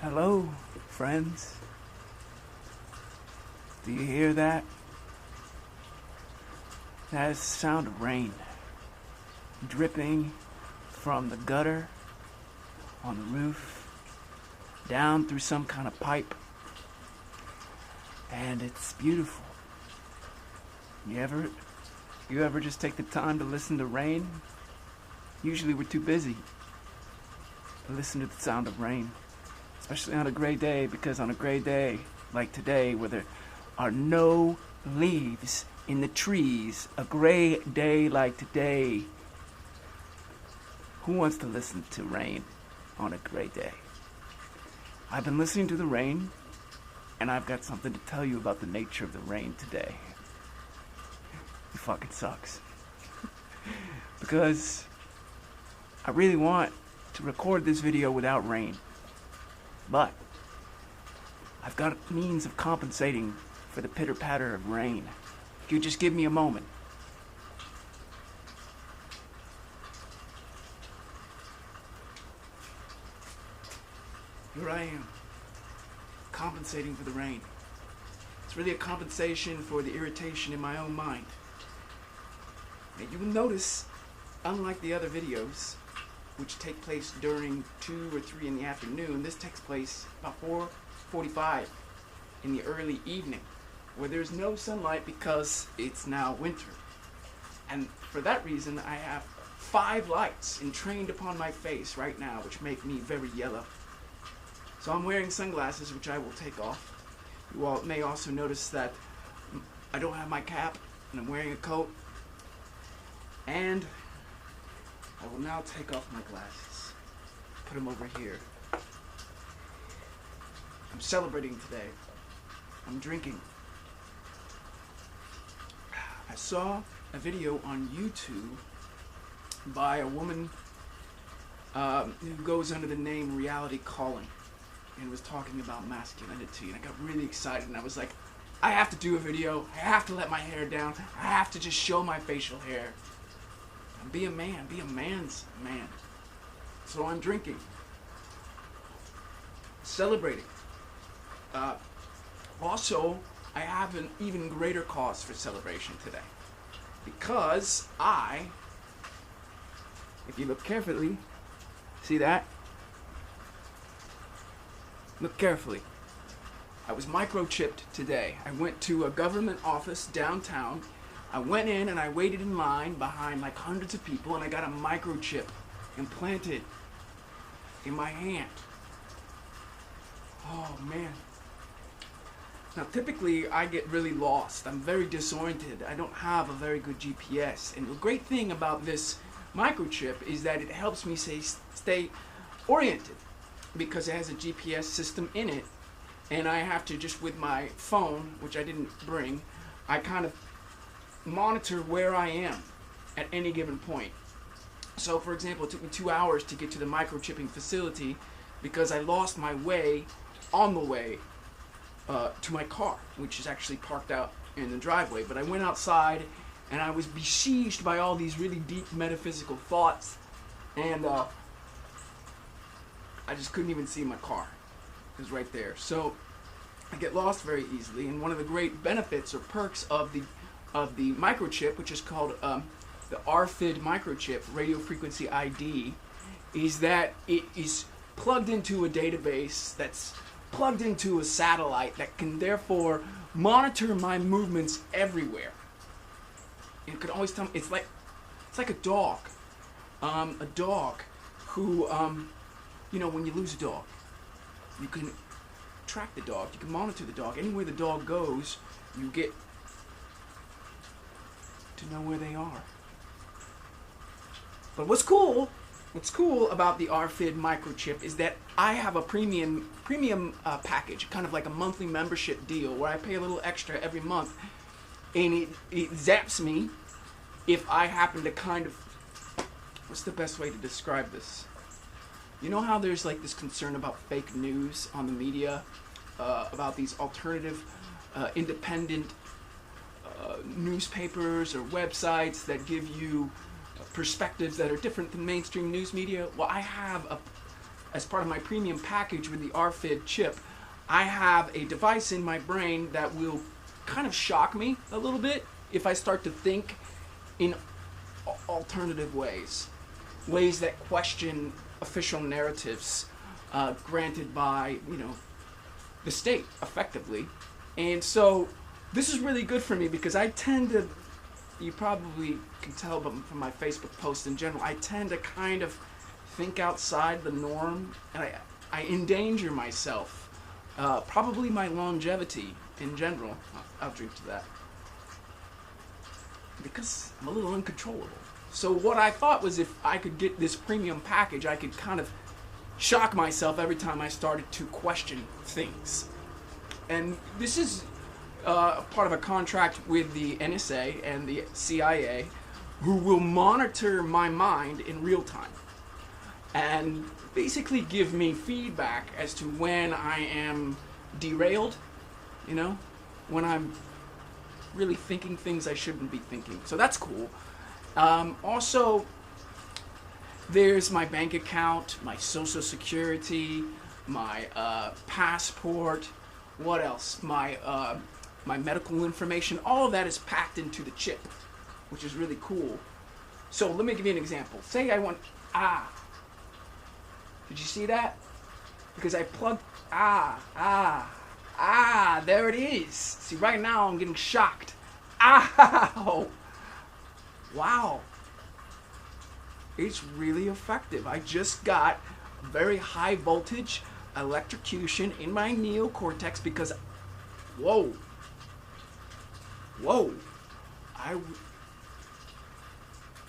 Hello, friends. Do you hear that? That is the sound of rain dripping from the gutter on the roof down through some kind of pipe. And it's beautiful. You ever just take the time to listen to rain? Usually we're too busy to listen to the sound of rain. Especially on a gray day, because on a gray day like today, where there are no leaves in the trees, a gray day like today, who wants to listen to rain on a gray day? I've been listening to the rain, and I've got something to tell you about the nature of the rain today. It fucking sucks. Because I really want to record this video without rain. But I've got a means of compensating for the pitter-patter of rain. If you just give me a moment. Here I am, compensating for the rain. It's really a compensation for the irritation in my own mind. And you will notice, unlike the other videos, which take place during 2 or 3 in the afternoon, this takes place about 4:45 in the early evening, where there's no sunlight because it's now winter. And for that reason, I have 5 lights entrained upon my face right now, which make me very yellow. So I'm wearing sunglasses, which I will take off. You all may also notice that I don't have my cap, and I'm wearing a coat. And I will now take off my glasses, put them over here. I'm celebrating today. I'm drinking. I saw a video on YouTube by a woman who goes under the name Reality Calling and was talking about masculinity, and I got really excited, and I was like, I have to do a video. I have to let my hair down. I have to just show my facial hair. Be a man. Be a man's man. So I'm drinking. Celebrating. Also, I have an even greater cause for celebration today. Because if you look carefully, see that? Look carefully. I was microchipped today. I went to a government office downtown. I went in and I waited in line behind like hundreds of people, and I got a microchip implanted in my hand. Oh man. Now typically I get really lost. I'm very disoriented. I don't have a very good GPS. And the great thing about this microchip is that it helps me stay oriented, because it has a GPS system in it, and I have to just with my phone, which I didn't bring, I kind of monitor where I am at any given point. So for example, it took me 2 hours to get to the microchipping facility because I lost my way on the way to my car, which is actually parked out in the driveway. But I went outside and I was besieged by all these really deep metaphysical thoughts, and I just couldn't even see my car. It was right there. So I get lost very easily, and one of the great benefits or perks of the microchip, which is called the RFID microchip, radio frequency ID, is that it is plugged into a database that's plugged into a satellite that can therefore monitor my movements everywhere. It can always tell me, it's like a dog who, you know, when you lose a dog, you can track the dog, you can monitor the dog. Anywhere the dog goes, you get to know where they are. But what's cool about the RFID microchip is that I have a premium package, kind of like a monthly membership deal, where I pay a little extra every month, and it zaps me if I happen to kind of, what's the best way to describe this? You know how there's like this concern about fake news on the media, about these alternative, independent newspapers or websites that give you perspectives that are different than mainstream news media? Well, I have as part of my premium package with the RFID chip, I have a device in my brain that will kind of shock me a little bit if I start to think in alternative ways that question official narratives granted by, the state, effectively. And so this is really good for me because I tend to, you probably can tell from my Facebook posts in general, I tend to kind of think outside the norm, and I endanger myself, probably my longevity in general. I'll drink to that, because I'm a little uncontrollable. So what I thought was, if I could get this premium package, I could kind of shock myself every time I started to question things. And this is part of a contract with the NSA and the CIA, who will monitor my mind in real time and basically give me feedback as to when I am derailed, when I'm really thinking things I shouldn't be thinking. So that's cool. Also, there's my bank account, my social security, my passport, what else? My medical information. All of that is packed into the chip, which is really cool. So let me give you an example. Say I want Did you see that? Because I plugged there it is. See, right now I'm getting shocked. Ow! Wow. It's really effective. I just got very high voltage electrocution in my neocortex because, whoa.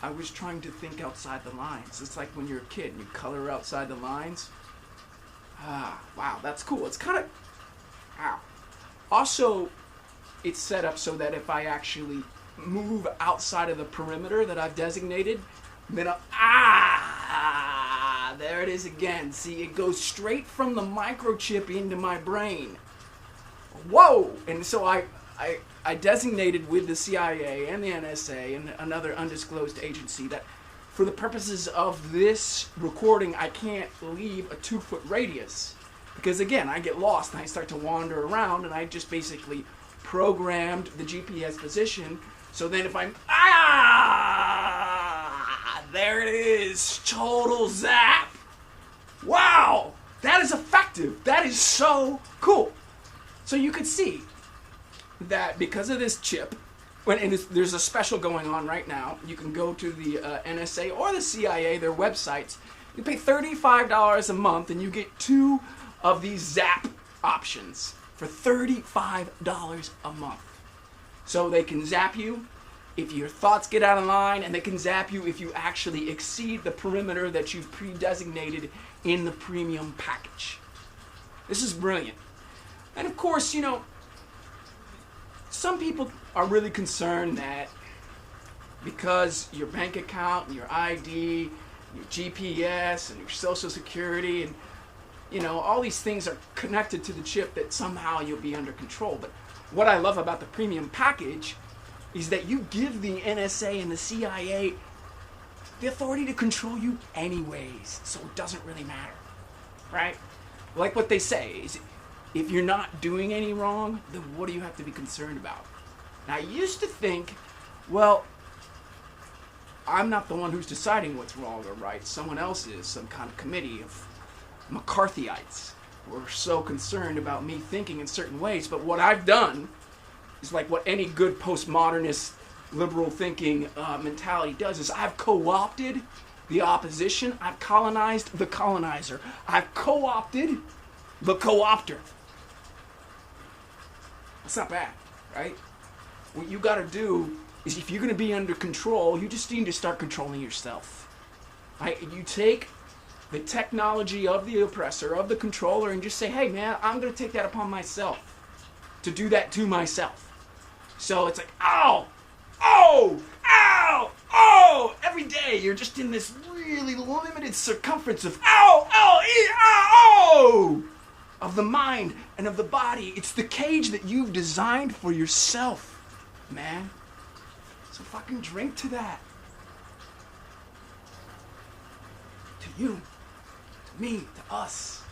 I was trying to think outside the lines. It's like when you're a kid and you color outside the lines. Wow, that's cool. It's kind of, Also, it's set up so that if I actually move outside of the perimeter that I've designated, then there it is again. See, it goes straight from the microchip into my brain. Whoa! And so I designated with the CIA and the NSA and another undisclosed agency that for the purposes of this recording, I can't leave a 2-foot radius. Because again, I get lost and I start to wander around, and I just basically programmed the GPS position so then if I'm, there it is, total zap. Wow, that is effective. That is so cool. So you could see that because of this chip, there's a special going on right now. You can go to the NSA or the CIA, their websites. You pay $35 a month and you get 2 of these zap options for $35 a month. So they can zap you if your thoughts get out of line, and they can zap you if you actually exceed the perimeter that you've pre-designated in the premium package. This is brilliant. And of course, some people are really concerned that because your bank account and your ID, your GPS and your social security and all these things are connected to the chip, that somehow you'll be under control. But what I love about the premium package is that you give the NSA and the CIA the authority to control you anyways, so it doesn't really matter, right? Like what they say is, if you're not doing any wrong, then what do you have to be concerned about? Now, I used to think, well, I'm not the one who's deciding what's wrong or right. Someone else is, some kind of committee of McCarthyites who are so concerned about me thinking in certain ways. But what I've done is like what any good postmodernist liberal thinking mentality does, is I've co-opted the opposition. I've colonized the colonizer. I've co-opted the co-opter. That's not bad, right? What you got to do is, if you're going to be under control, you just need to start controlling yourself. Right? You take the technology of the oppressor, of the controller, and just say, hey man, I'm going to take that upon myself to do that to myself. So it's like, every day you're just in this really limited circumference of of the mind and of the body. It's the cage that you've designed for yourself, man. So fucking drink to that. To you. To me, to us.